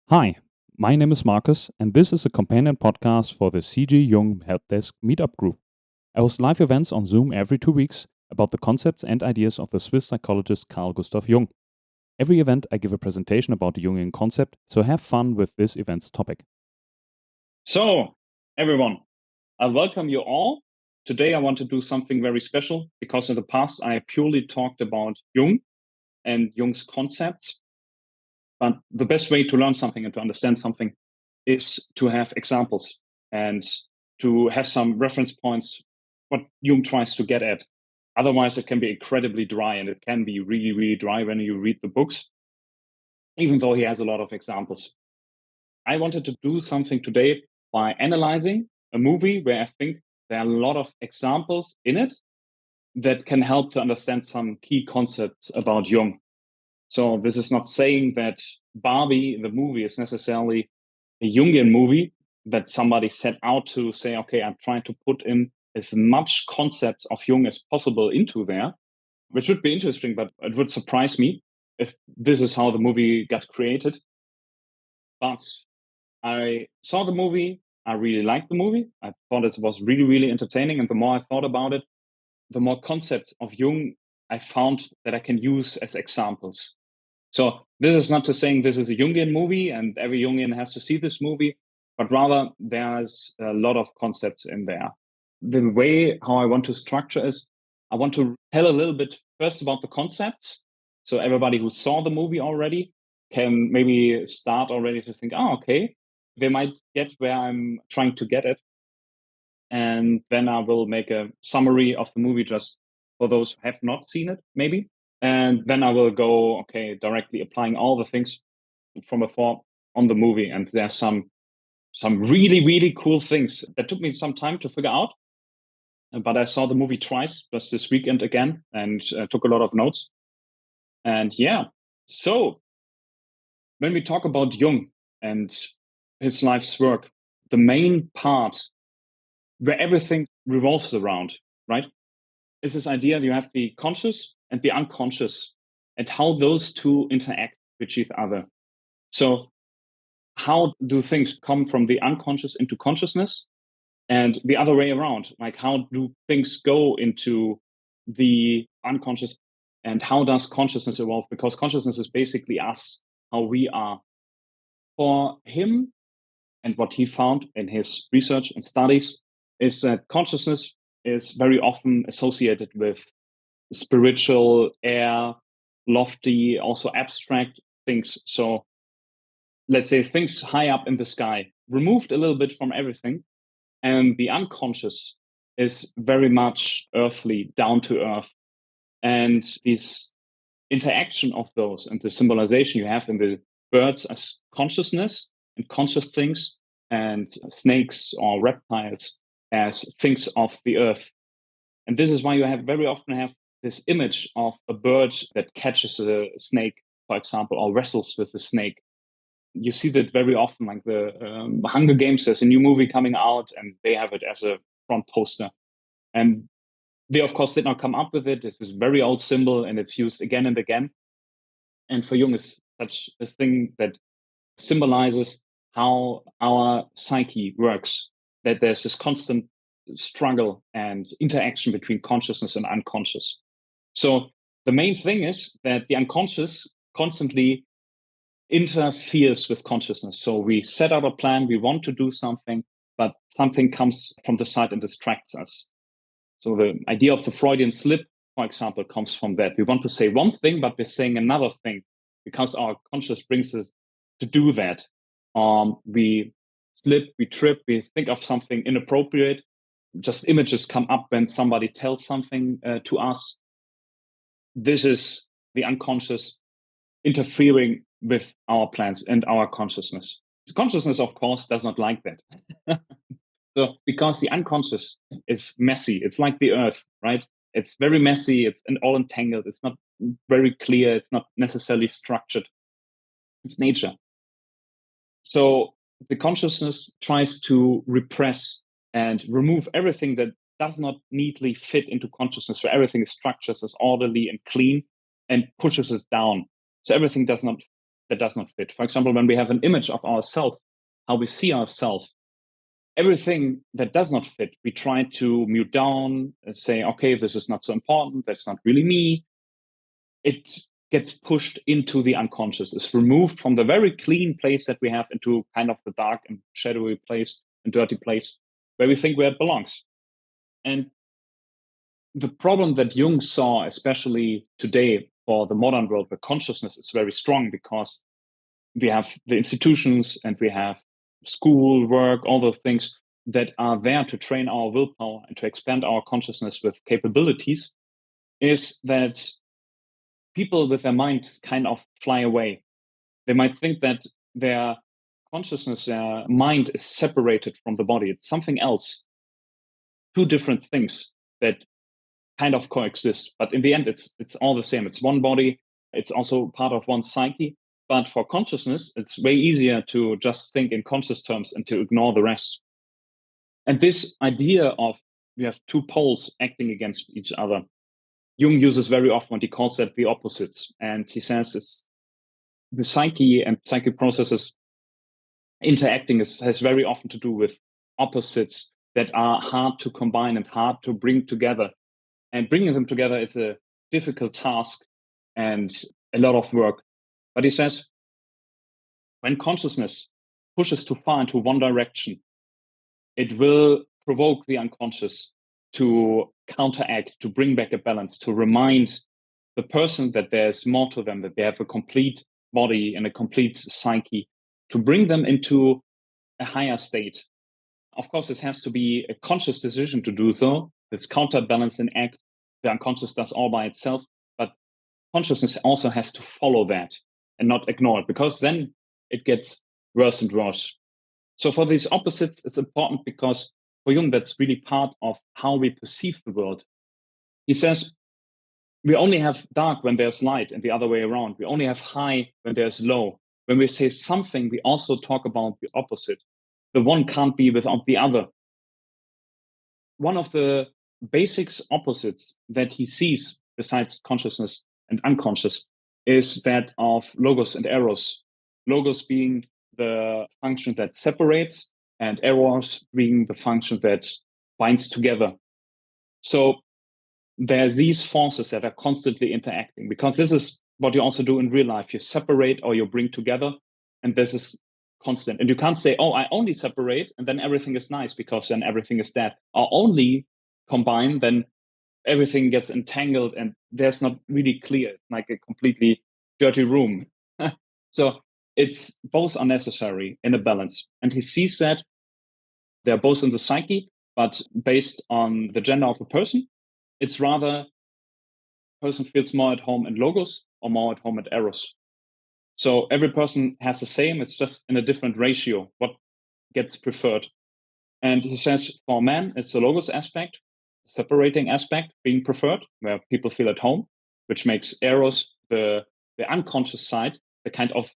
Hi, my name is Marcus, and this is a companion podcast for the CG Jung Helpdesk Meetup group. I host live events on Zoom every 2 weeks about the concepts and ideas of the Swiss psychologist Carl Gustav Jung. Every event, I give a presentation about the Jungian concept, so have fun with this event's topic. So, everyone, I welcome you all. Today, I want to do something very special because in the past, I purely talked about Jung and Jung's concepts. But the best way to learn something and to understand something is to have examples and to have some reference points, what Jung tries to get at. Otherwise, it can be incredibly dry, and it can be really, really dry when you read the books, even though he has a lot of examples. I wanted to do something today by analyzing a movie where I think there are a lot of examples in it that can help to understand some key concepts about Jung. So this is not saying that Barbie, the movie, is necessarily a Jungian movie that somebody set out to say, okay, I'm trying to put in as much concepts of Jung as possible into there, which would be interesting, but it would surprise me if this is how the movie got created. But I saw the movie. I really liked the movie. I thought it was really, really entertaining. And the more I thought about it, the more concepts of Jung I found that I can use as examples. So this is not to saying this is a Jungian movie and every Jungian has to see this movie, but rather there's a lot of concepts in there. The way how I want to structure is I want to tell a little bit first about the concepts. So everybody who saw the movie already can maybe start already to think, oh, okay, they might get where I'm trying to get it. And then I will make a summary of the movie just for those who have not seen it, maybe. And then I will go, okay, directly applying all the things from before on the movie. And there's some really, really cool things that took me some time to figure out. But I saw the movie twice just this weekend again and took a lot of notes. And yeah, so when we talk about Jung and his life's work, the main part where everything revolves around, right, is this idea that you have the conscious and the unconscious and how those two interact with each other. So, how do things come from the unconscious into consciousness and the other way around? Like, how do things go into the unconscious and how does consciousness evolve? Because consciousness is basically us, how we are. For him, and what he found in his research and studies is that consciousness is very often associated with spiritual, air, lofty, also abstract things. So let's say things high up in the sky, removed a little bit from everything. And the unconscious is very much earthly, down to earth. And this interaction of those and the symbolization you have in the birds as consciousness and conscious things, and snakes or reptiles as things of the earth. And this is why you have very often have this image of a bird that catches a snake, for example, or wrestles with a snake. You see that very often, like the Hunger Games. There's a new movie coming out, and they have it as a front poster. And they, of course, did not come up with it. This is a very old symbol, and it's used again and again. And for Jung, is such a thing that symbolizes how our psyche works. That there's this constant struggle and interaction between consciousness and unconscious. So the main thing is that the unconscious constantly interferes with consciousness. So we set out a plan, we want to do something, but something comes from the side and distracts us. So the idea of the Freudian slip, for example, comes from that. We want to say one thing, but we're saying another thing because our conscious brings us to do that. We slip, we trip, we think of something inappropriate. Just images come up when somebody tells something to us. This is the unconscious interfering with our plans and our consciousness. The consciousness, of course, does not like that. So, because the unconscious is messy, it's like the earth, right? It's very messy, it's all entangled, it's not very clear, it's not necessarily structured. It's nature. So, the consciousness tries to repress and remove everything that does not neatly fit into consciousness. So, everything is structured, is orderly and clean and pushes us down. So, everything does not that does not fit. For example, when we have an image of ourselves, how we see ourselves, everything that does not fit, we try to mute down and say, okay, this is not so important. That's not really me. It gets pushed into the unconscious, is removed from the very clean place that we have into kind of the dark and shadowy place and dirty place where we think where it belongs. And the problem that Jung saw, especially today for the modern world, where consciousness is very strong because we have the institutions and we have school, work, all those things that are there to train our willpower and to expand our consciousness with capabilities, is that people with their minds kind of fly away. They might think that their consciousness, their mind is separated from the body. It's something else, two different things that kind of coexist. But in the end, it's all the same. It's one body. It's also part of one psyche. But for consciousness, it's way easier to just think in conscious terms and to ignore the rest. And this idea of we have two poles acting against each other, Jung uses very often. He calls that the opposites. And he says it's the psyche and psychic processes interacting has very often to do with opposites that are hard to combine and hard to bring together. And bringing them together is a difficult task and a lot of work. But he says, when consciousness pushes too far into one direction, it will provoke the unconscious to counteract, to bring back a balance, to remind the person that there's more to them, that they have a complete body and a complete psyche, to bring them into a higher state. Of course, this has to be a conscious decision to do so. It's counterbalance and act. The unconscious does all by itself, but consciousness also has to follow that and not ignore it, because then it gets worse and worse. So for these opposites, it's important because for Jung, that's really part of how we perceive the world. He says, we only have dark when there's light and the other way around. We only have high when there's low. When we say something, we also talk about the opposite. The one can't be without the other. One of the basics opposites that he sees, besides consciousness and unconscious, is that of logos and eros. Logos being the function that separates, and eros being the function that binds together. So there are these forces that are constantly interacting, because this is what you also do in real life. You separate or you bring together, and this is constant. And you can't say, oh, I only separate and then everything is nice, because then everything is dead. Or only combine, then everything gets entangled and there's not really clear. It's like a completely dirty room. So it's both are necessary in a balance. And he sees that they're both in the psyche, but based on the gender of a person, it's rather person feels more at home in logos or more at home at eros. So every person has the same, it's just in a different ratio, what gets preferred. And he says for men, it's the logos aspect, separating aspect being preferred, where people feel at home, which makes eros the unconscious side, the kind of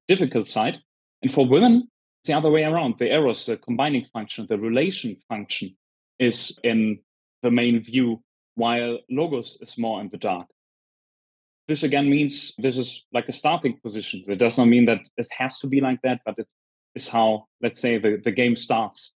difficult side. And for women, it's the other way around. The eros, the combining function, the relation function is in the main view, while logos is more in the dark. This again means this is like a starting position. It does not mean that it has to be like that, but it is how, let's say, the game starts.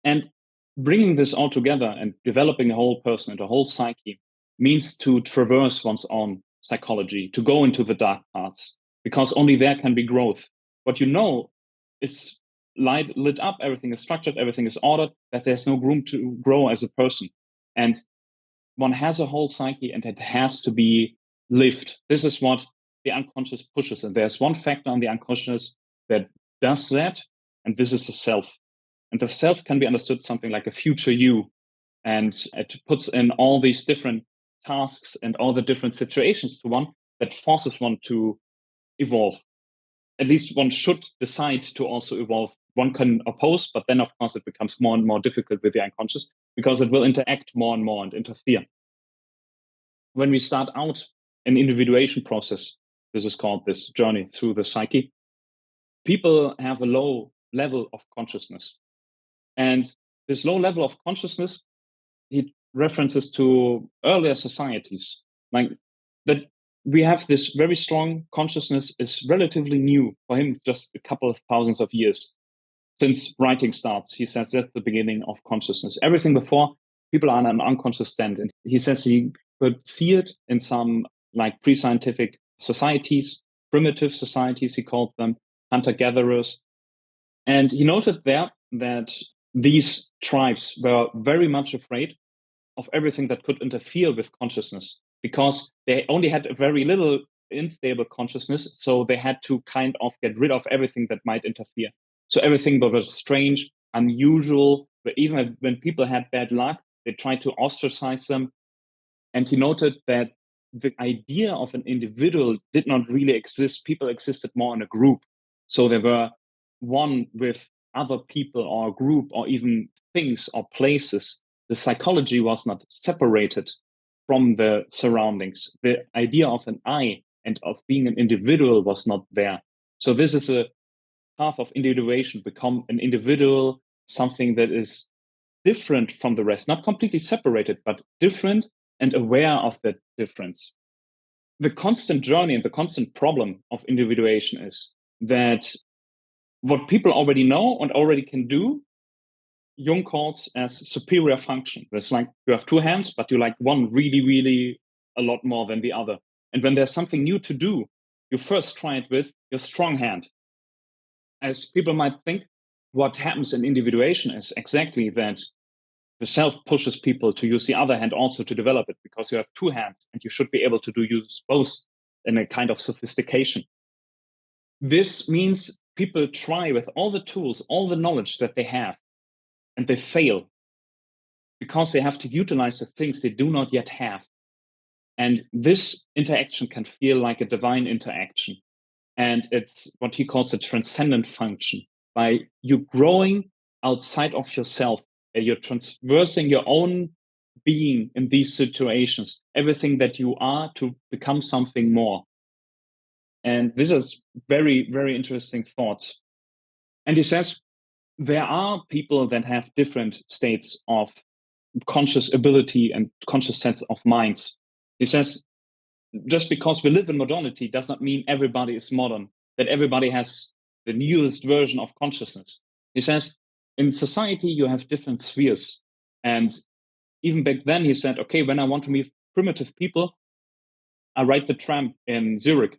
And bringing this all together and developing a whole person and a whole psyche means to traverse one's own psychology, to go into the dark parts, because only there can be growth. What you know is lit up, everything is structured, everything is ordered, that there's no room to grow as a person. And one has a whole psyche and it has to be lived. This is what the unconscious pushes. And there's one factor on the unconscious that does that, and this is the self. And the self can be understood something like a future you. And it puts in all these different tasks and all the different situations to one that forces one to evolve. At least one should decide to also evolve. One can oppose, but then, of course, it becomes more and more difficult with the unconscious because it will interact more and more and interfere. When we start out an individuation process, this is called this journey through the psyche, people have a low level of consciousness. And this low level of consciousness, he references to earlier societies, like that we have this very strong consciousness is relatively new for him, just a couple of thousands of years since writing starts. He says that's the beginning of consciousness. Everything before, people are in an unconscious stand. And he says he could see it in some like pre-scientific societies, primitive societies, he called them, hunter-gatherers. And he noted there that these tribes were very much afraid of everything that could interfere with consciousness because they only had a very little unstable consciousness. So they had to kind of get rid of everything that might interfere. So everything that was strange, unusual, but even when people had bad luck, they tried to ostracize them. And he noted that the idea of an individual did not really exist. People existed more in a group. So they were one with other people or a group or even things or places. The psychology was not separated from the surroundings. The idea of an I and of being an individual was not there. So this is a path of individuation, become an individual, something that is different from the rest, not completely separated, but different and aware of that difference. The constant journey and the constant problem of individuation is that what people already know and already can do, Jung calls as superior function. It's like you have two hands, but you like one really, really a lot more than the other. And when there's something new to do, you first try it with your strong hand. As people might think, what happens in individuation is exactly that the self pushes people to use the other hand also to develop it because you have two hands and you should be able to use both in a kind of sophistication. This means people try with all the tools, all the knowledge that they have, and they fail because they have to utilize the things they do not yet have. And this interaction can feel like a divine interaction. And it's what he calls a transcendent function. By you growing outside of yourself, you're transversing your own being in these situations, everything that you are to become something more. And this is very, very interesting thoughts. And he says there are people that have different states of conscious ability and conscious sets of minds. He says just because we live in modernity does not mean everybody is modern, that everybody has the newest version of consciousness. He says in society you have different spheres. And even back then he said, okay, when I want to meet primitive people, I ride the tram in Zurich.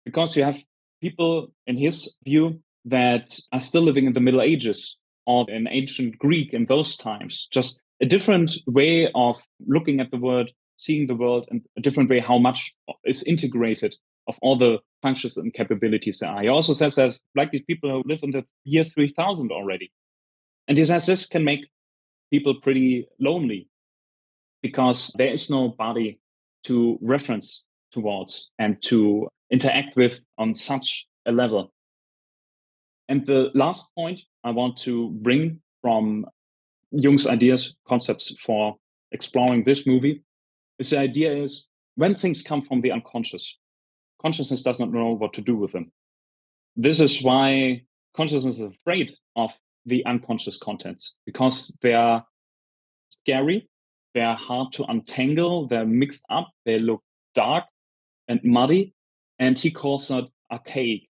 Because you have people, in his view, that are still living in the Middle Ages or in ancient Greek in those times. Just a different way of looking at the world, seeing the world, and a different way how much is integrated of all the functions and capabilities there are. He also says there's like these people who live in the year 3000 already. And he says this can make people pretty lonely because there is no body to reference towards and to interact with on such a level. And the last point I want to bring from Jung's ideas, concepts for exploring this movie is the idea is when things come from the unconscious, consciousness does not know what to do with them. This is why consciousness is afraid of the unconscious contents because they are scary, they are hard to untangle, they're mixed up, they look dark and muddy, and he calls that archaic.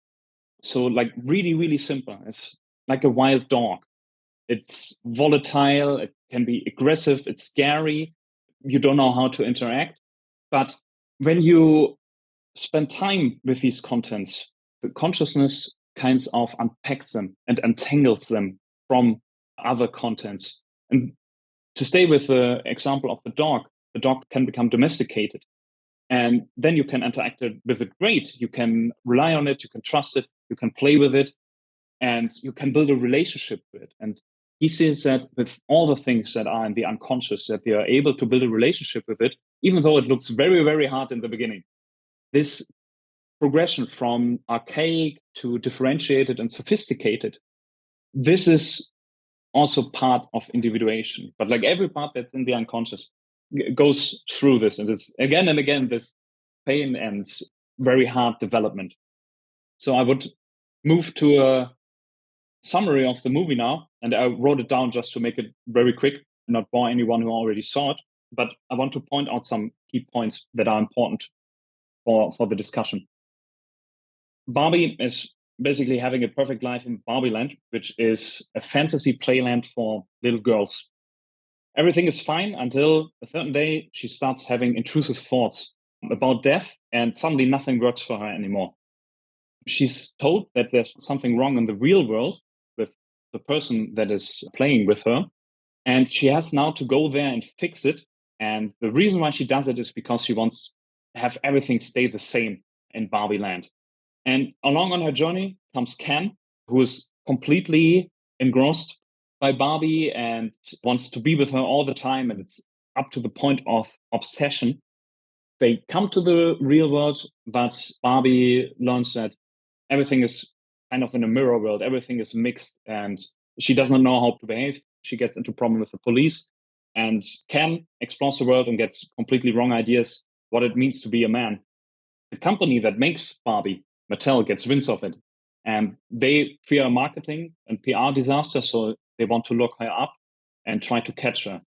So like really, really simple. It's like a wild dog. It's volatile, it can be aggressive, it's scary, you don't know how to interact. But when you spend time with these contents, the consciousness kinds of unpacks them and untangles them from other contents. And to stay with the example of the dog can become domesticated. And then you can interact with it great. You can rely on it, you can trust it, you can play with it, and you can build a relationship with it. And he says that with all the things that are in the unconscious, that they are able to build a relationship with it, even though it looks very, very hard in the beginning. This progression from archaic to differentiated and sophisticated, this is also part of individuation. But like every part that's in the unconscious goes through this. And it's again and again this pain and very hard development. So I would move to a summary of the movie now. And I wrote it down just to make it very quick and not bore anyone who already saw it. But I want to point out some key points that are important. for the discussion. Barbie is basically having a perfect life in Barbie Land, which is a fantasy playland for little girls. Everything is fine until a certain day she starts having intrusive thoughts about death, and suddenly nothing works for her anymore. She's told that there's something wrong in the real world with the person that is playing with her, and she has now to go there and fix it. And the reason why she does it is because she wants to have everything stay the same in Barbie Land. And along on her journey comes Ken, who is completely engrossed by Barbie and wants to be with her all the time. And it's up to the point of obsession. They come to the real world, but Barbie learns that everything is kind of in a mirror world. Everything is mixed, and she does not know how to behave. She gets into problem with the police, and Ken explores the world and gets completely wrong ideas what it means to be a man. The company that makes Barbie, Mattel, gets wind of it, and they fear a marketing and PR disaster, so they want to lock her up and try to catch her.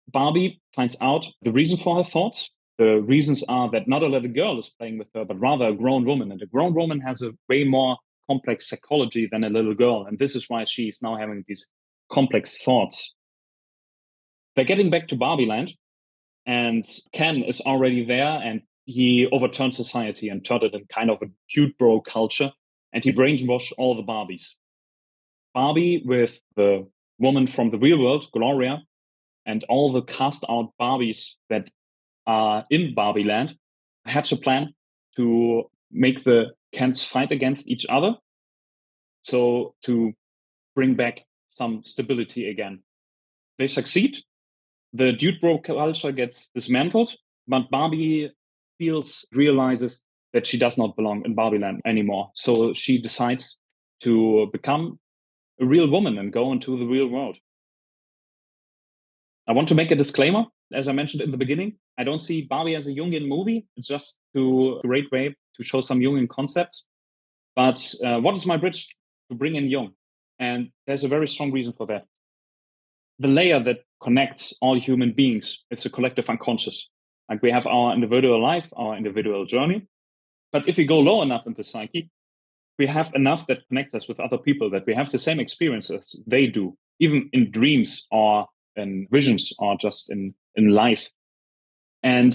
Barbie finds out the reason for her thoughts. The reasons are that not a little girl is playing with her, but rather a grown woman. And a grown woman has a way more complex psychology than a little girl. And this is why she's now having these complex thoughts. They're getting back to Barbie Land, and Ken is already there, and he overturned society and turned it in kind of a cute bro culture, and he brainwashed all the Barbies. Barbie with the woman from the real world, Gloria, and all the cast out Barbies that are in Barbie Land hatch a plan to make the Kens fight against each other. So to bring back some stability again. They succeed. The dude bro culture gets dismantled, but Barbie realizes that she does not belong in Barbie Land anymore. So she decides to become a real woman and go into the real world. I want to make a disclaimer. As I mentioned in the beginning, I don't see Barbie as a Jungian movie. It's just a great way to show some Jungian concepts. But what is my bridge to bring in Jung? And there's a very strong reason for that. The layer that connects all human beings, it's a collective unconscious. Like we have our individual life, our individual journey. But if we go low enough in the psyche, we have enough that connects us with other people, that we have the same experiences they do, even in dreams or in visions or just in life. And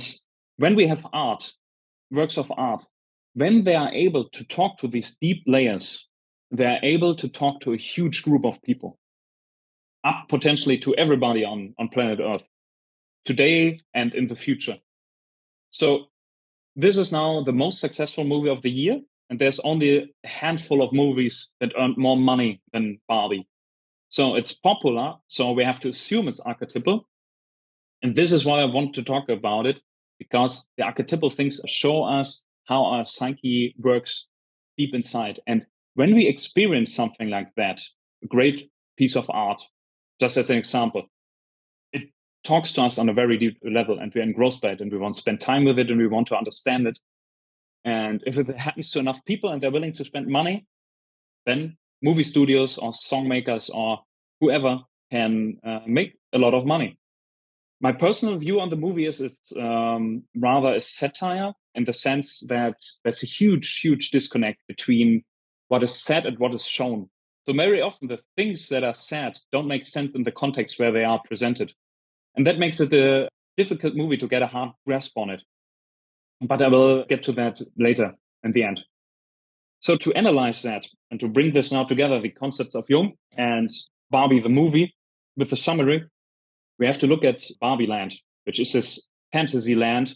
when we have art, works of art, when they are able to talk to these deep layers, they are able to talk to a huge group of people, up potentially to everybody on planet Earth, today and in the future. So this is now the most successful movie of the year, and there's only a handful of movies that earned more money than Barbie. So it's popular, so we have to assume it's archetypal. And this is why I want to talk about it, because the archetypal things show us how our psyche works deep inside. And when we experience something like that, a great piece of art, just as an example, it talks to us on a very deep level, and we're engrossed by it, and we want to spend time with it, and we want to understand it. And if it happens to enough people and they're willing to spend money, then movie studios or song makers or whoever can make a lot of money. My personal view on the movie is it's rather a satire, in the sense that there's a huge disconnect between what is said and what is shown. So very often the things that are said don't make sense in the context where they are presented. And that makes it a difficult movie to get a hard grasp on it. But I will get to that later in the end. So to analyze that and to bring this now together, the concepts of Jung and Barbie the movie with the summary, we have to look at Barbie Land, which is this fantasy land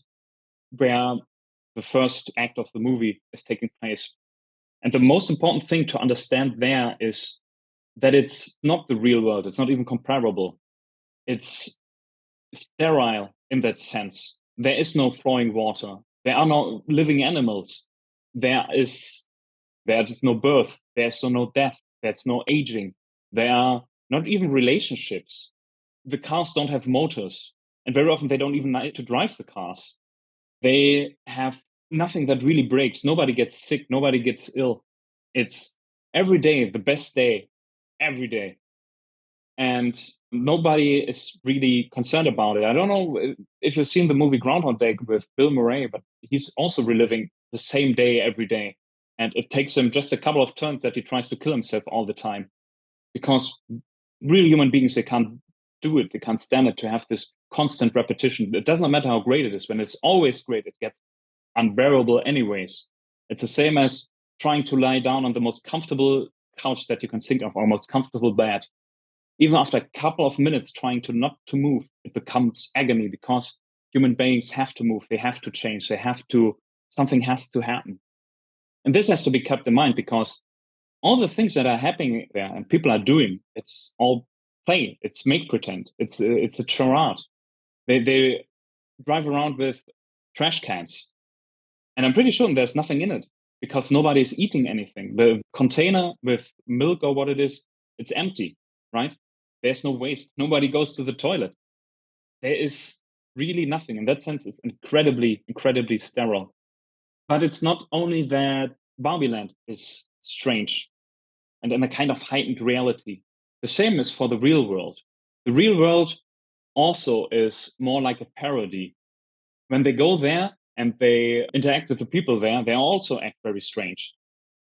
where the first act of the movie is taking place. And the most important thing to understand there is that it's not the real world. It's not even comparable. It's sterile in that sense. There is no flowing water. There are no living animals. There is no birth. There's no death. There's no aging. There are not even relationships. The cars don't have motors, and very often they don't even need to drive the cars. They have nothing that really breaks. Nobody gets sick. Nobody gets ill. It's every day the best day, every day. and nobody is really concerned about it. I don't know if you've seen the movie Groundhog Day with Bill Murray, but he's also reliving the same day every day. And it takes him just a couple of turns that he tries to kill himself all the time, because real human beings, they can't do it. They can't stand it to have this constant repetition. It doesn't matter how great it is. When it's always great, it gets unbearable anyways. It's the same as trying to lie down on the most comfortable couch that you can think of, or most comfortable bed. Even after a couple of minutes trying to not to move, it becomes agony, because human beings have to move, they have to change, something has to happen. And this has to be kept in mind, because all the things that are happening there and people are doing, it's all play, it's make pretend, it's a charade. They drive around with trash cans, and I'm pretty sure there's nothing in it, because nobody's eating anything. The container with milk or what it is, it's empty, right? There's no waste. Nobody goes to the toilet. There is really nothing. In that sense, it's incredibly, incredibly sterile. But it's not only that Barbie Land is strange and in a kind of heightened reality. The same is for the real world. The real world also is more like a parody. When they go there and they interact with the people there, they also act very strange.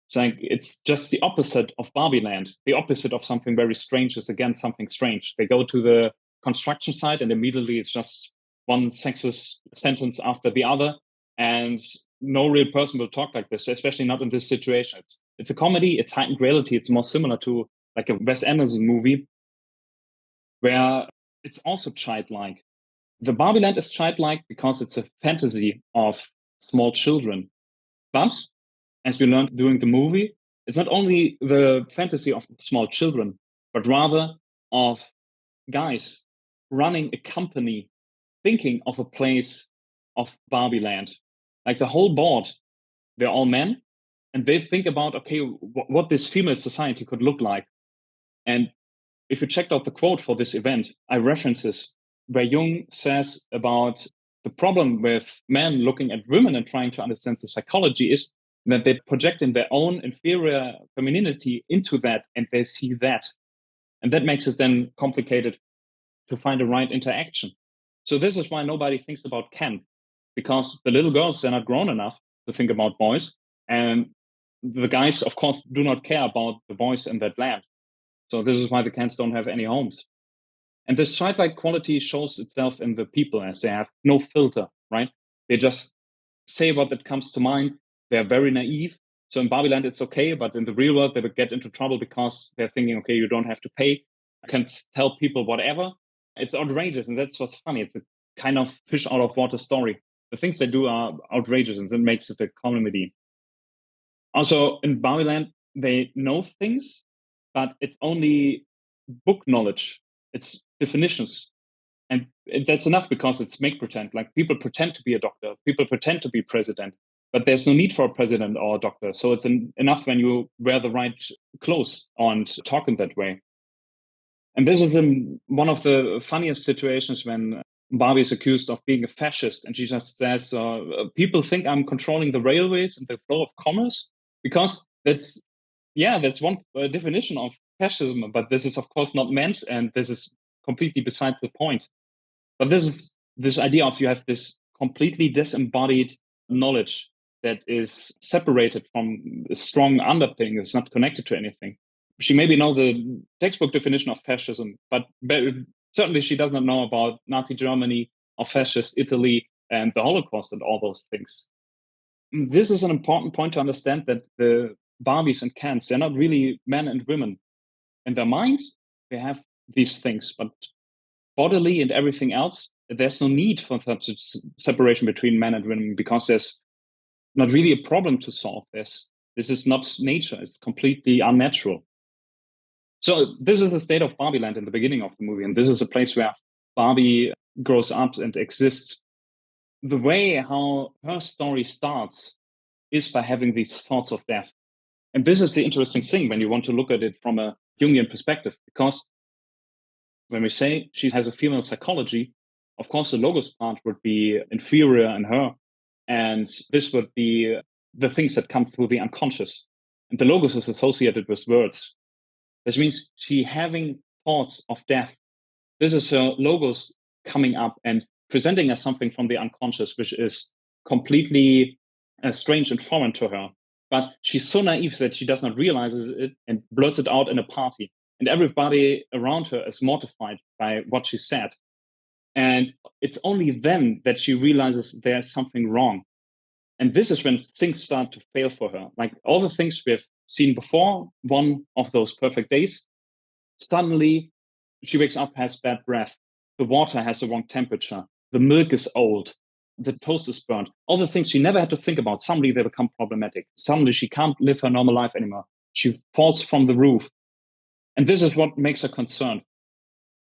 It's like it's just the opposite of Barbie Land. The opposite of something very strange is again something strange. They go to the construction site and immediately it's just one sexist sentence after the other, and no real person will talk like this, especially not in this situation. It's a comedy. It's heightened reality. It's more similar to like a Wes Anderson movie, where it's also childlike. The Barbie Land is childlike because it's a fantasy of small children, but as we learned during the movie, it's not only the fantasy of small children, but rather of guys running a company, thinking of a place of Barbie Land. Like the whole board, they're all men, and they think about, okay, what this female society could look like. And if you checked out the quote for this event, I reference this, where Jung says about the problem with men looking at women and trying to understand the psychology is that they project in their own inferior femininity into that, and they see that. And that makes it then complicated to find the right interaction. So this is why nobody thinks about Ken, because the little girls, they're not grown enough to think about boys. And the guys, of course, do not care about the boys in that land. So this is why the Kens don't have any homes. And this childlike quality shows itself in the people, as they have no filter, right? They just say what that comes to mind. They're very naive. So in Barbie Land, it's okay, but in the real world, they would get into trouble because they're thinking, okay, you don't have to pay. You can tell people whatever. It's outrageous, and that's what's funny. It's a kind of fish out of water story. The things they do are outrageous, and that makes it a comedy. Also, in Barbie Land, they know things, but it's only book knowledge. It's definitions. And that's enough, because it's make pretend. Like people pretend to be a doctor, people pretend to be president, but there's no need for a president or a doctor. So it's enough when you wear the right clothes and talk in that way. And this is one of the funniest situations when Barbie is accused of being a fascist, and she just says, "People think I'm controlling the railways and the flow of commerce," because that's one definition of fascism. But this is, of course, not meant, and this is completely besides the point. But this idea of you have this completely disembodied knowledge that is separated from a strong underpinning, it's not connected to anything. She maybe knows the textbook definition of fascism, but certainly she does not know about Nazi Germany or fascist Italy and the Holocaust and all those things. This is an important point to understand, that the Barbies and Kens, they're not really men and women. In their mind, they have these things, but bodily and everything else, there's no need for such a separation between men and women, because there's not really a problem to solve this. This is not nature. It's completely unnatural. So this is the state of Barbie Land in the beginning of the movie. And this is a place where Barbie grows up and exists. The way how her story starts is by having these thoughts of death. And this is the interesting thing when you want to look at it from a Jungian perspective, because when we say she has a female psychology, of course, the logos part would be inferior in her. And this would be the things that come through the unconscious. And the logos is associated with words. This means she having thoughts of death. This is her logos coming up and presenting as something from the unconscious, which is completely strange and foreign to her. But she's so naive that she does not realize it and blurts it out in a party. And everybody around her is mortified by what she said. And it's only then that she realizes there's something wrong. And this is when things start to fail for her. Like all the things we have seen before, one of those perfect days, suddenly she wakes up, has bad breath. The water has the wrong temperature. The milk is old. The toast is burnt. All the things she never had to think about, suddenly they become problematic. Suddenly she can't live her normal life anymore. She falls from the roof. And this is what makes her concerned.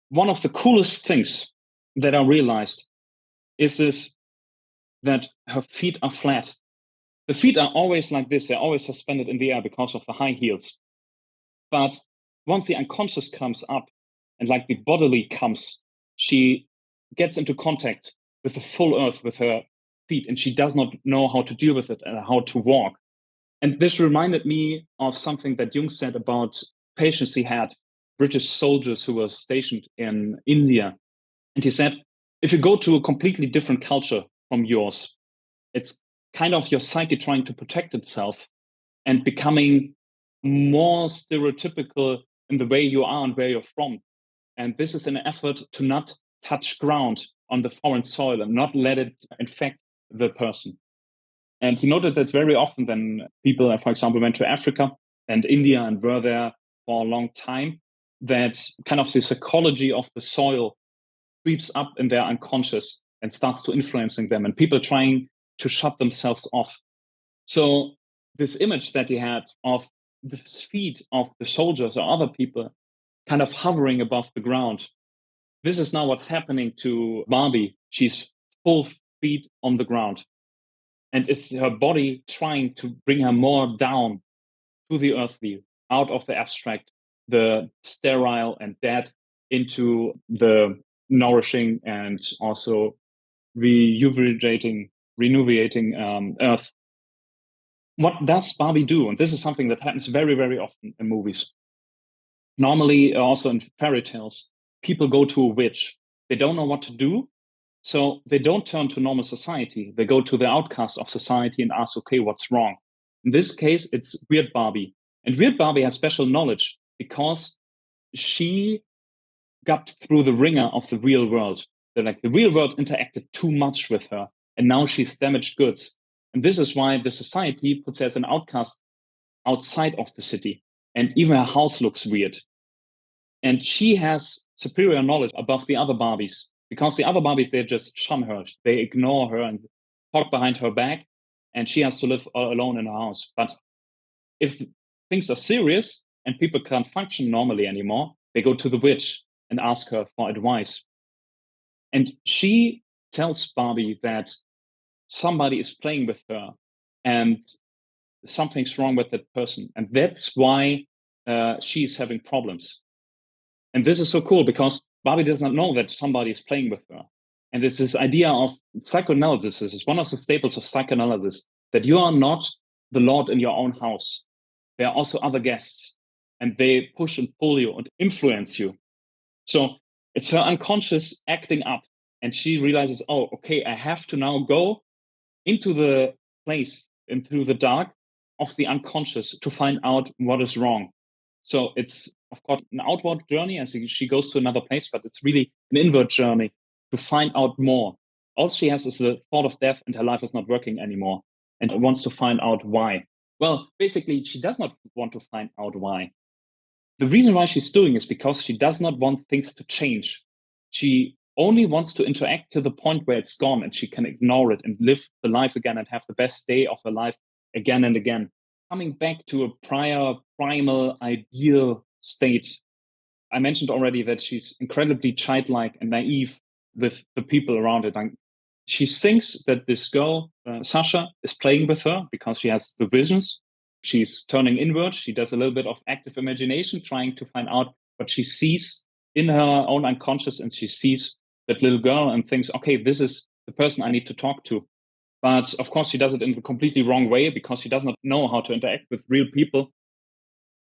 One of the coolest things that I realized is this, that her feet are flat. The feet are always like this. They're always suspended in the air because of the high heels. But once the unconscious comes up and like the bodily comes, she gets into contact with the full earth with her feet, and she does not know how to deal with it and how to walk. And this reminded me of something that Jung said about patients he had, British soldiers who were stationed in India. And he said, if you go to a completely different culture from yours, it's kind of your psyche trying to protect itself and becoming more stereotypical in the way you are and where you're from. And this is an effort to not touch ground on the foreign soil and not let it infect the person. And he noted that very often when people, for example, went to Africa and India and were there for a long time, that kind of the psychology of the soil creeps up in their unconscious and starts to influencing them, and people trying to shut themselves off. So this image that he had of the feet of the soldiers or other people kind of hovering above the ground, this is now what's happening to Barbie. She's full feet on the ground. And it's her body trying to bring her more down to the earthly, out of the abstract, the sterile and dead, into the nourishing and also rejuvenating earth. What does Barbie do? And this is something that happens very, very often in movies. Normally, also in fairy tales, people go to a witch. They don't know what to do. So they don't turn to normal society. They go to the outcast of society and ask, okay, what's wrong? In this case, it's Weird Barbie. And Weird Barbie has special knowledge because she got through the ringer of the real world. Like the real world interacted too much with her. And now she's damaged goods. And this is why the society puts her as an outcast outside of the city. And even her house looks weird. And she has superior knowledge above the other Barbies because the other Barbies, they just shun her. They ignore her and talk behind her back. And she has to live alone in her house. But if things are serious and people can't function normally anymore, they go to the witch and ask her for advice. And she tells Barbie that somebody is playing with her and something's wrong with that person. And that's why she's having problems. And this is so cool because Barbie does not know that somebody is playing with her. And it's this idea of psychoanalysis. This is one of the staples of psychoanalysis, that you are not the Lord in your own house. There are also other guests, and they push and pull you and influence you. So it's her unconscious acting up. And she realizes, oh, okay, I have to now go into the place, into the dark of the unconscious to find out what is wrong. So it's, of course, an outward journey as she goes to another place, but it's really an inward journey to find out more. All she has is the thought of death, and her life is not working anymore, and wants to find out why. Well, basically, she does not want to find out why. The reason why she's doing is because she does not want things to change. She only wants to interact to the point where it's gone and she can ignore it and live the life again and have the best day of her life again and again. Coming back to a primal, ideal state, I mentioned already that she's incredibly childlike and naive with the people around it. And she thinks that this girl, Sasha, is playing with her because she has the visions. She's turning inward. She does a little bit of active imagination, trying to find out what she sees in her own unconscious. And she sees that little girl and thinks, okay, this is the person I need to talk to. But of course, she does it in the completely wrong way because she does not know how to interact with real people.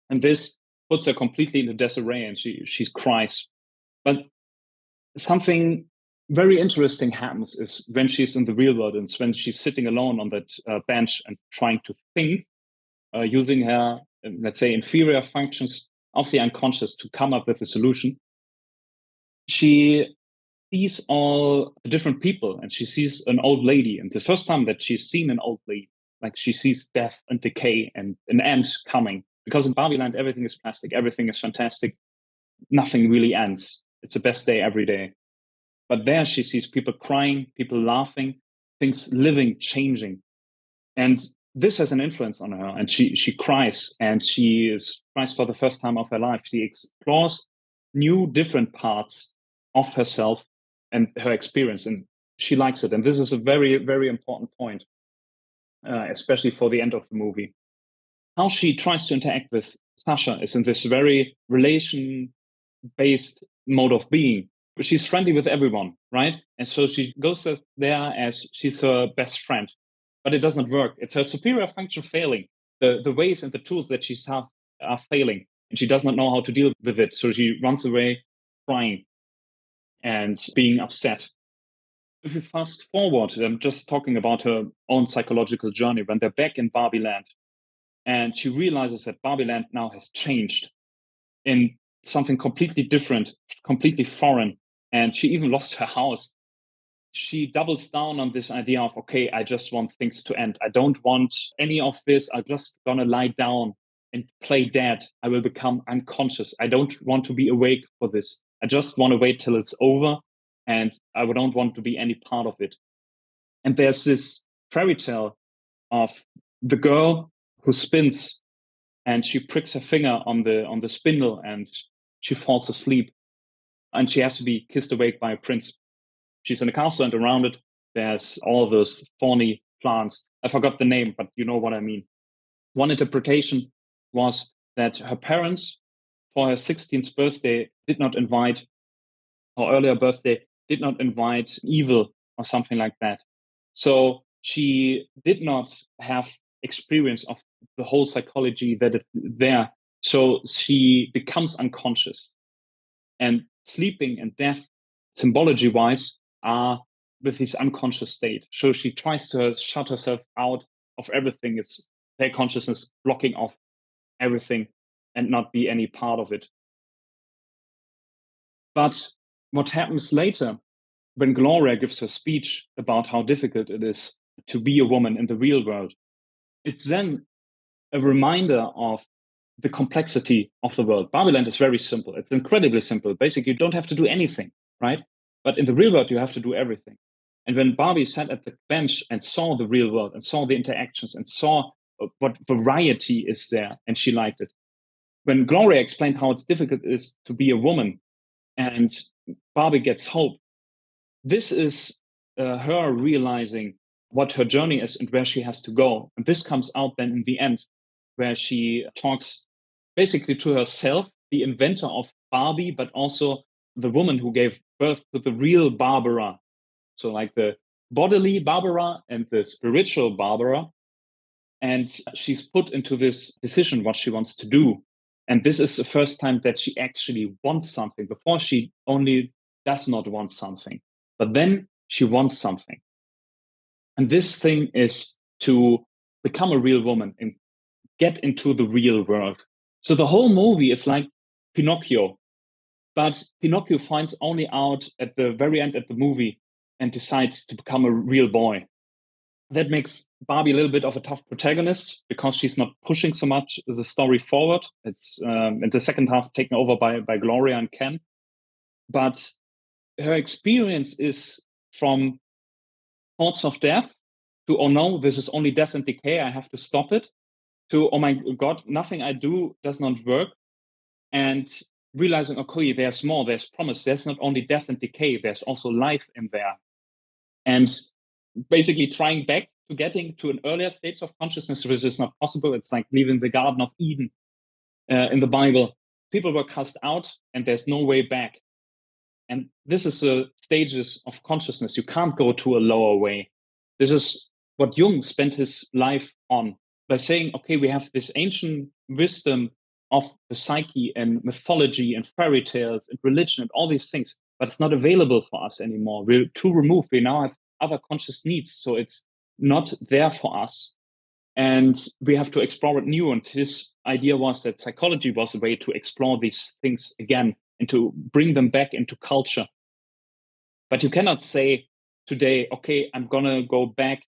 And this puts her completely into disarray, and she cries. But something very interesting happens is when she's in the real world, and when she's sitting alone on that bench and trying to think, using her, let's say, inferior functions of the unconscious to come up with a solution. She sees all the different people, and she sees an old lady. And the first time that she's seen an old lady, like she sees death and decay and an end coming. Because in Barbie Land, everything is plastic, everything is fantastic, nothing really ends. It's the best day every day. But there she sees people crying, people laughing, things living, changing. And this has an influence on her. And she cries, and cries for the first time of her life. She explores new, different parts of herself and her experience. And she likes it. And this is a very, very important point, especially for the end of the movie. How she tries to interact with Sasha is in this very relation-based mode of being. She's friendly with everyone, right? And so she goes there as she's her best friend, but it doesn't work. It's her superior function failing. The ways and the tools that she's have are failing, and she does not know how to deal with it. So she runs away crying and being upset. If we fast forward, I'm just talking about her own psychological journey when they're back in Barbie Land, and she realizes that Barbie Land now has changed in something completely different, completely foreign. And she even lost her house. She doubles down on this idea of, okay, I just want things to end. I don't want any of this. I'm just gonna lie down and play dead. I will become unconscious. I don't want to be awake for this. I just want to wait till it's over, and I don't want to be any part of it. And there's this fairy tale of the girl who spins, and she pricks her finger on the spindle, and she falls asleep, and she has to be kissed awake by a prince. She's in a castle, and around it there's all those thorny plants. I forgot the name, but you know what I mean. One interpretation was that her parents, for her 16th birthday, did not invite, or earlier birthday, did not invite evil or something like that. So she did not have experience of the whole psychology that is there. So she becomes unconscious. And sleeping and death, symbology wise, are with this unconscious state. So she tries to shut herself out of everything. It's her consciousness blocking off everything and not be any part of it. But what happens later, when Gloria gives her speech about how difficult it is to be a woman in the real world, it's then a reminder of the complexity of the world. Barbie Land is very simple. It's incredibly simple. Basically, you don't have to do anything, right? But in the real world, you have to do everything. And when Barbie sat at the bench and saw the real world and saw the interactions and saw what variety is there, and she liked it. When Gloria explained how it's difficult it is to be a woman, and Barbie gets hope, this is her realizing what her journey is and where she has to go. And this comes out then in the end, where she talks basically to herself, the inventor of Barbie, but also the woman who gave birth to the real Barbara. So, like the bodily Barbara and the spiritual Barbara. And she's put into this decision what she wants to do. And this is the first time that she actually wants something. Before, she only does not want something, but then she wants something. And this thing is to become a real woman and get into the real world. So the whole movie is like Pinocchio, but Pinocchio finds only out at the very end of the movie and decides to become a real boy. That makes Barbie a little bit of a tough protagonist because she's not pushing so much the story forward. It's in the second half taken over by Gloria and Ken. But her experience is from thoughts of death to, oh no, this is only death and decay, I have to stop it, to, oh my God, nothing I do does not work. And realizing, okay, there's more, there's promise. There's not only death and decay, there's also life in there. And basically trying back to getting to an earlier stage of consciousness, which is not possible. It's like leaving the Garden of Eden in the Bible. People were cast out and there's no way back. And this is the stages of consciousness. You can't go to a lower way. This is what Jung spent his life on by saying, okay, we have this ancient wisdom of the psyche and mythology and fairy tales and religion and all these things, but it's not available for us anymore. We're too removed. We now have other conscious needs, so it's not there for us. And we have to explore it new. And his idea was that psychology was a way to explore these things again and to bring them back into culture. But you cannot say today, okay, I'm going to go back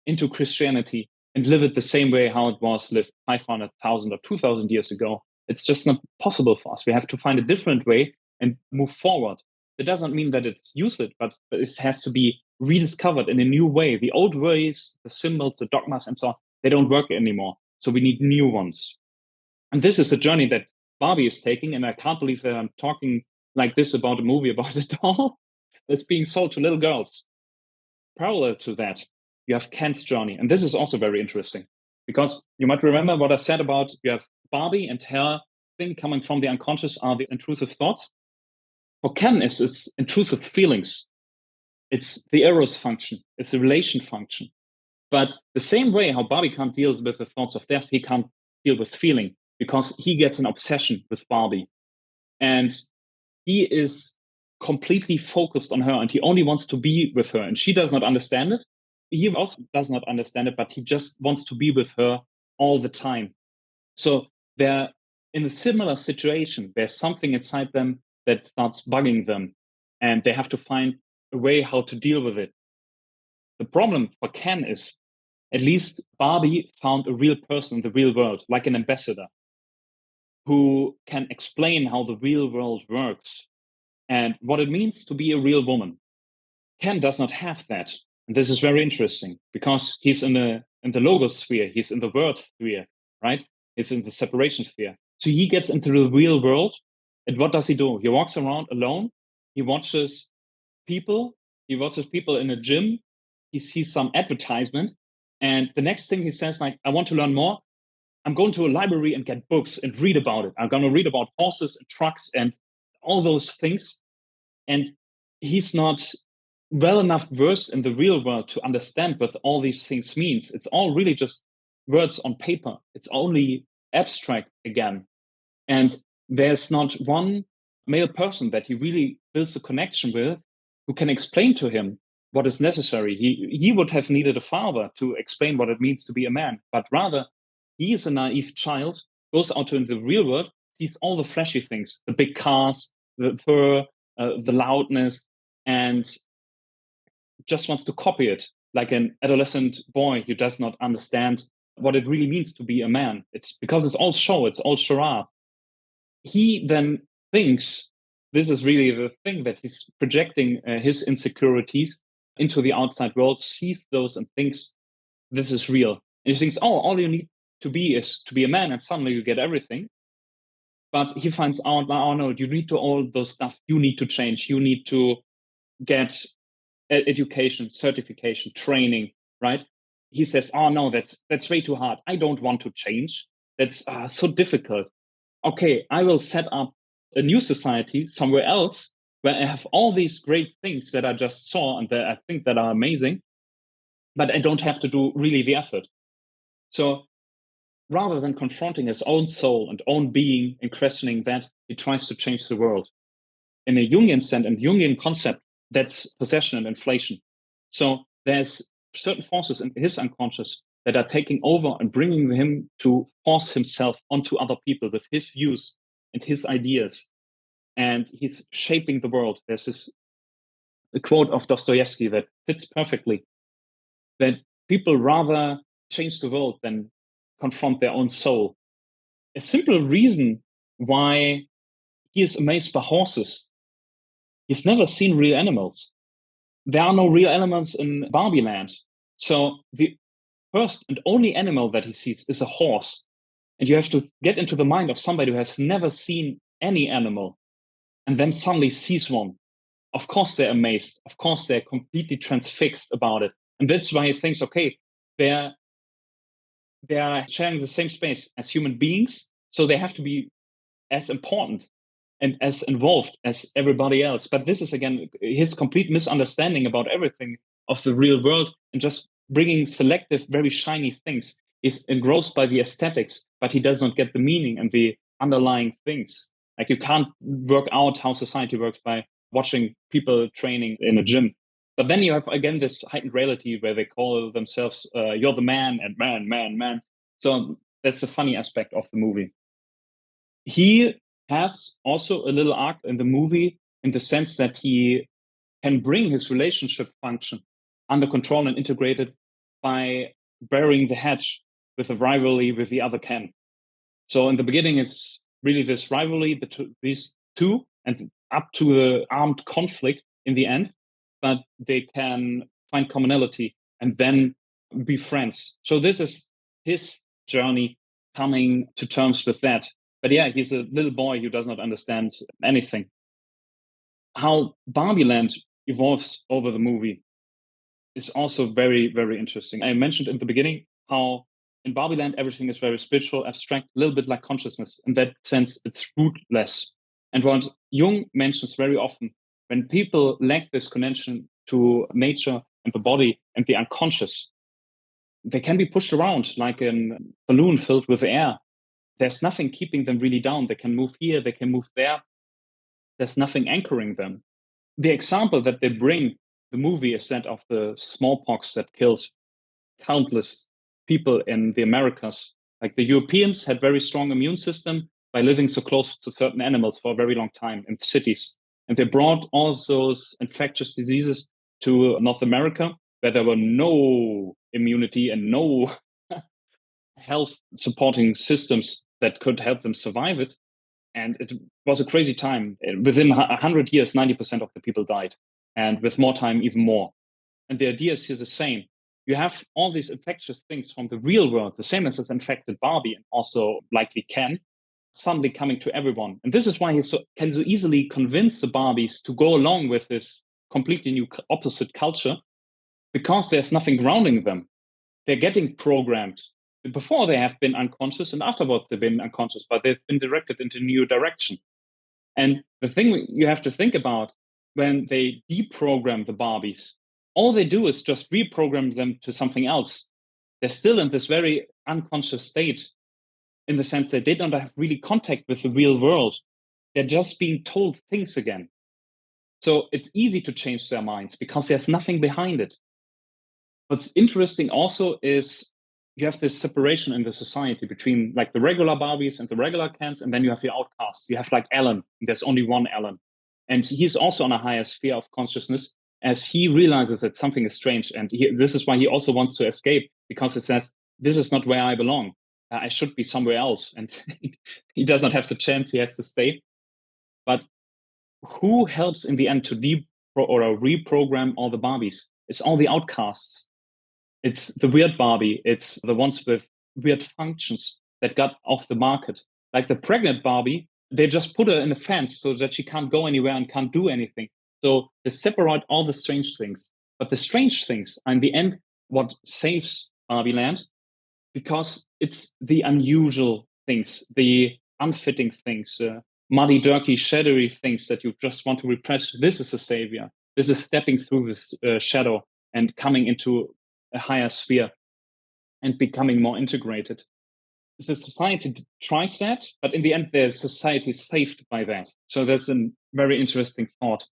into Christianity and live it the same way how it was lived 500,000 or 2,000 years ago. It's just not possible for us. We have to find a different way and move forward. It doesn't mean that it's useless, but it has to be rediscovered in a new way. The old ways, the symbols, the dogmas, and so on, they don't work anymore. So we need new ones. And this is the journey that Barbie is taking. And I can't believe that I'm talking like this about a movie about a doll that's being sold to little girls. Parallel to that, you have Ken's journey. And this is also very interesting because you might remember what I said about you have Barbie and her thing coming from the unconscious are the intrusive thoughts. For Ken, it's intrusive feelings. It's the eros function. It's the relation function. But the same way how Barbie can't deal with the thoughts of death, he can't deal with feeling because he gets an obsession with Barbie. And he is completely focused on her and he only wants to be with her. And she does not understand it. He also does not understand it, but he just wants to be with her all the time. So they're in a similar situation. There's something inside them that starts bugging them and they have to find a way how to deal with it. The problem for Ken is at least Barbie found a real person in the real world, like an ambassador, who can explain how the real world works and what it means to be a real woman. Ken does not have that. And this is very interesting because he's in the logos sphere, he's in the word sphere, right? He's in the separation sphere. So he gets into the real world. And what does he do? He walks around alone. He watches people. He watches people in a gym. He sees some advertisement. And the next thing he says, like, I want to learn more. I'm going to a library and get books and read about it. I'm going to read about horses and trucks and all those things. And he's not well enough versed in the real world to understand what all these things means. It's all really just words on paper. It's only abstract again. And there's not one male person that he really builds a connection with who can explain to him what is necessary. He would have needed a father to explain what it means to be a man, but rather he is a naive child, goes out into the real world, sees all the flashy things, the big cars, the fur, the loudness, and just wants to copy it like an adolescent boy who does not understand what it really means to be a man. It's because it's all show, it's all charade. He then thinks this is really the thing that he's projecting his insecurities into the outside world, sees those and thinks this is real. And he thinks, oh, all you need to be is to be a man, and suddenly you get everything. But he finds out, oh no, you need to all those stuff. You need to change. You need to get education, certification, training, right? He says, oh no, that's way too hard. I don't want to change. That's so difficult. Okay, I will set up a new society somewhere else where I have all these great things that I just saw and that I think that are amazing, but I don't have to do really the effort. So rather than confronting his own soul and own being and questioning that, he tries to change the world. In a Jungian sense and Jungian concept, that's possession and inflation. So there's certain forces in his unconscious that are taking over and bringing him to force himself onto other people with his views and his ideas. And he's shaping the world. There's this a quote of Dostoevsky that fits perfectly, that people rather change the world than confront their own soul. A simple reason why he is amazed by horses. He's never seen real animals. There are no real animals in Barbie land. So the first and only animal that he sees is a horse. And you have to get into the mind of somebody who has never seen any animal and then suddenly sees one. Of course, they're amazed. Of course, they're completely transfixed about it. And that's why he thinks, okay, they're sharing the same space as human beings. So they have to be as important and as involved as everybody else. But this is, again, his complete misunderstanding about everything of the real world and just bringing selective, very shiny things. He's engrossed by the aesthetics, but he does not get the meaning and the underlying things. Like you can't work out how society works by watching people training in a gym. But then you have again this heightened reality where they call themselves "you're the man" and "man." So that's the funny aspect of the movie. He has also a little arc in the movie in the sense that he can bring his relationship function under control and integrated by burying the hatch with a rivalry with the other Ken. So in the beginning, it's really this rivalry between these two and up to the armed conflict in the end, but they can find commonality and then be friends. So this is his journey coming to terms with that. But yeah, he's a little boy who does not understand anything. How Barbie Land evolves over the movie is also very, very interesting. I mentioned in the beginning how in Barbie Land everything is very spiritual, abstract, a little bit like consciousness. In that sense, it's rootless. And what Jung mentions very often, when people lack this connection to nature and the body and the unconscious, they can be pushed around like a balloon filled with air. There's nothing keeping them really down. They can move here, they can move there. There's nothing anchoring them. The example that they bring the movie is that of the smallpox that killed countless people in the Americas. Like the Europeans had very strong immune system by living so close to certain animals for a very long time in cities. And they brought all those infectious diseases to North America, where there were no immunity and no health supporting systems that could help them survive it. And it was a crazy time. Within 100 years, 90% of the people died. And with more time, even more. And the idea is here the same. You have all these infectious things from the real world, the same as has infected Barbie and also likely Ken, suddenly coming to everyone. And this is why can so easily convince the Barbies to go along with this completely new opposite culture, because there's nothing grounding them. They're getting programmed. Before they have been unconscious, and afterwards they've been unconscious, but they've been directed into a new direction. And the thing you have to think about when they deprogram the Barbies, all they do is just reprogram them to something else. They're still in this very unconscious state in the sense that they don't have really contact with the real world. They're just being told things again. So it's easy to change their minds because there's nothing behind it. What's interesting also is you have this separation in the society between like the regular Barbies and the regular Kens, and then you have the outcasts. You have like Alan, and there's only one Alan. And he's also on a higher sphere of consciousness as he realizes that something is strange. And this is why he also wants to escape, because it says, this is not where I belong. I should be somewhere else. And he does not have the chance, he has to stay. But who helps in the end to reprogram all the Barbies? It's all the outcasts. It's the weird Barbie. It's the ones with weird functions that got off the market. Like the pregnant Barbie, they just put her in a fence so that she can't go anywhere and can't do anything. So they separate all the strange things. But the strange things are in the end what saves Barbie Land, because it's the unusual things, the unfitting things, muddy, dirty, shadowy things that you just want to repress. This is a savior. This is stepping through this shadow and coming into a higher sphere and becoming more integrated. The society tries that, but in the end, the society is saved by that. So there's a very interesting thought.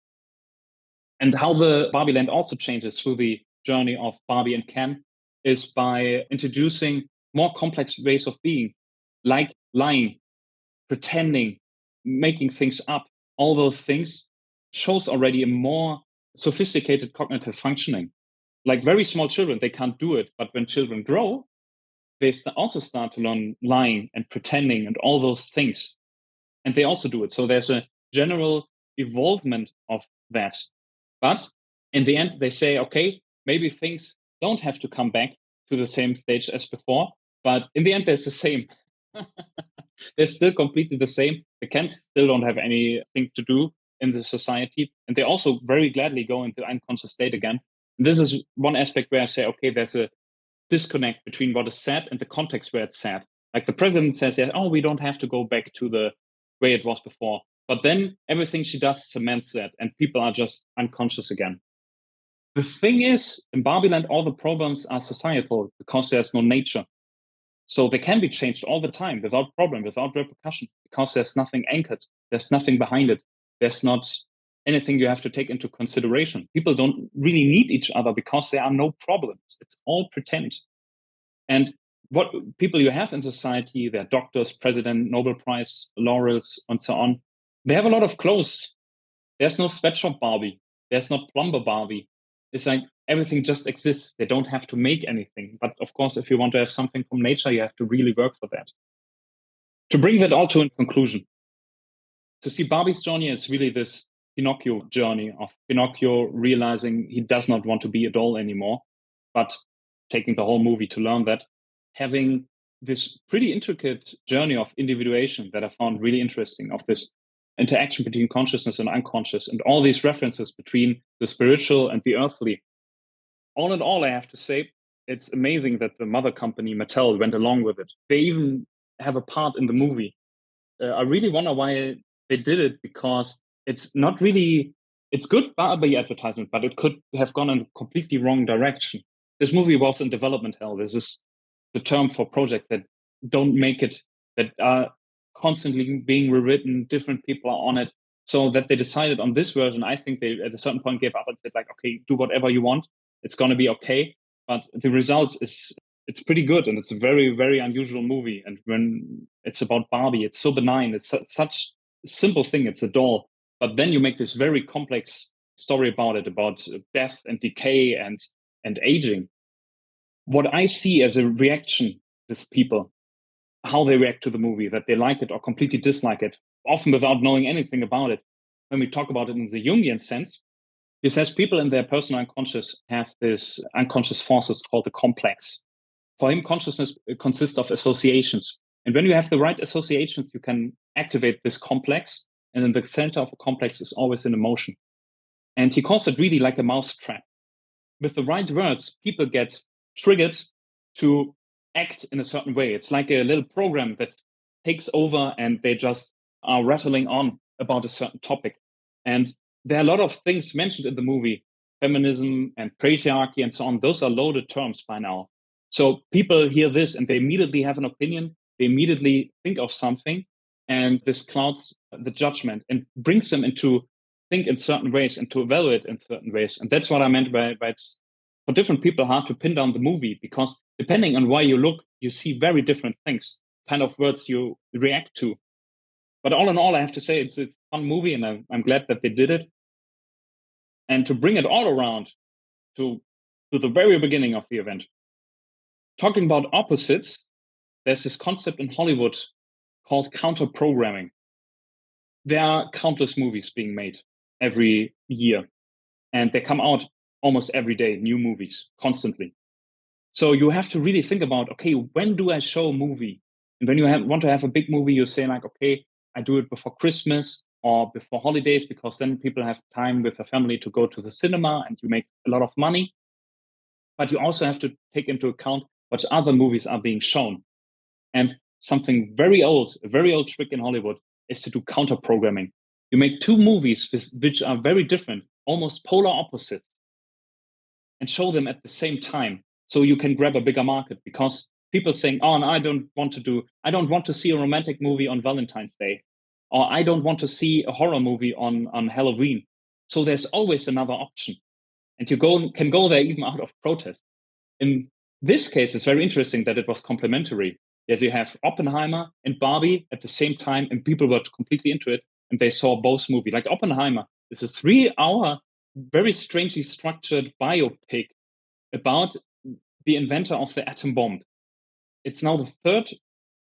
And how the Barbie Land also changes through the journey of Barbie and Ken is by introducing more complex ways of being, like lying, pretending, making things up. All those things shows already a more sophisticated cognitive functioning. Like very small children, they can't do it. But when children grow, they also start to learn lying and pretending and all those things. And they also do it. So there's a general evolvement of that. But in the end, they say, okay, maybe things don't have to come back to the same stage as before. But in the end, there's the same. They're still completely the same. The Kens still don't have anything to do in the society. And they also very gladly go into unconscious state again. And this is one aspect where I say, okay, there's a disconnect between what is said and the context where it's said. Like the president says, yeah, oh, we don't have to go back to the way it was before. But then everything she does cements that, and people are just unconscious again. The thing is, in Barbie Land, all the problems are societal because there's no nature. So they can be changed all the time without problem, without repercussion, because there's nothing anchored. There's nothing behind it. There's not anything you have to take into consideration. People don't really need each other because there are no problems. It's all pretend. And what people you have in society, they're doctors, president, Nobel Prize laurels, and so on. They have a lot of clothes. There's no sweatshop Barbie. There's not plumber Barbie. It's like everything just exists. They don't have to make anything. But of course, if you want to have something from nature, you have to really work for that. To bring that all to a conclusion, to see Barbie's journey is really this Pinocchio journey of Pinocchio realizing he does not want to be a doll anymore, but taking the whole movie to learn that, having this pretty intricate journey of individuation that I found really interesting, of this interaction between consciousness and unconscious, and all these references between the spiritual and the earthly. All in all, I have to say, it's amazing that the mother company, Mattel, went along with it. They even have a part in the movie. I really wonder why they did it, because it's not really, it's good Barbie advertisement, but it could have gone in a completely wrong direction. This movie was in development hell. This is the term for projects that don't make it, that are constantly being rewritten, different people are on it. So that they decided on this version, I think they at a certain point gave up and said, like, okay, do whatever you want. It's going to be okay. But the result is, it's pretty good, and it's a very, very unusual movie. And when it's about Barbie, it's so benign. It's such a simple thing. It's a doll. But then you make this very complex story about it, about death and decay and aging. What I see as a reaction with people, how they react to the movie, that they like it or completely dislike it, often without knowing anything about it. When we talk about it in the Jungian sense, he says people in their personal unconscious have this unconscious forces called the complex. For him, consciousness consists of associations. And when you have the right associations, you can activate this complex. And in the center of a complex is always an emotion. And he calls it really like a mousetrap. With the right words, people get triggered to act in a certain way. It's like a little program that takes over and they just are rattling on about a certain topic. And there are a lot of things mentioned in the movie, feminism and patriarchy and so on. Those are loaded terms by now. So people hear this and they immediately have an opinion. They immediately think of something, and this clouds the judgment and brings them into think in certain ways and to evaluate in certain ways. And that's what I meant by it's for different people hard to pin down the movie, because depending on where you look, you see very different things, kind of words you react to. But all in all, I have to say it's a fun movie, and I'm glad that they did it. And to bring it all around to the very beginning of the event, talking about opposites, there's this concept in Hollywood called counter programming. There are countless movies being made every year, and they come out almost every day, new movies constantly. So you have to really think about, okay, when do I show a movie? And when you want to have a big movie, you say like, okay, I do it before Christmas or before holidays, because then people have time with their family to go to the cinema and you make a lot of money. But you also have to take into account what other movies are being shown. And something very old, a very old trick in Hollywood is to do counter programming. You make two movies which are very different, almost polar opposites, and show them at the same time, so you can grab a bigger market, because people saying, oh, and I don't want to see a romantic movie on Valentine's Day, or I don't want to see a horror movie on Halloween. So there's always another option, and you can go there even out of protest. In this case, it's very interesting that it was complementary. Yes, you have Oppenheimer and Barbie at the same time, and people were completely into it, and they saw both movies. Like Oppenheimer is a 3-hour, very strangely structured biopic about the inventor of the atom bomb. It's now the third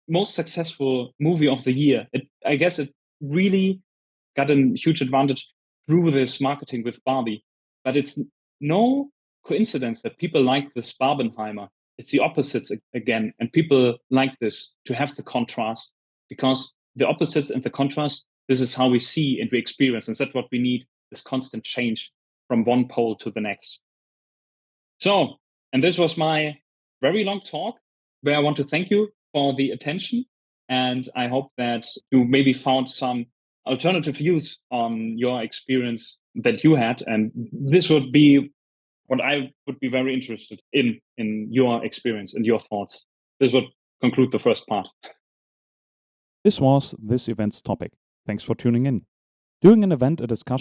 most successful movie of the year. I guess it really got a huge advantage through this marketing with Barbie. But it's no coincidence that people like this Barbenheimer. It's the opposites again. And people like this, to have the contrast, because the opposites and the contrast, this is how we see and we experience. And that's what we need, this constant change from one pole to the next. So, and this was my very long talk, where I want to thank you for the attention. And I hope that you maybe found some alternative views on your experience that you had. And this would be what I would be very interested in your experience and your thoughts. This would conclude the first part. This was this event's topic. Thanks for tuning in. During an event, a discussion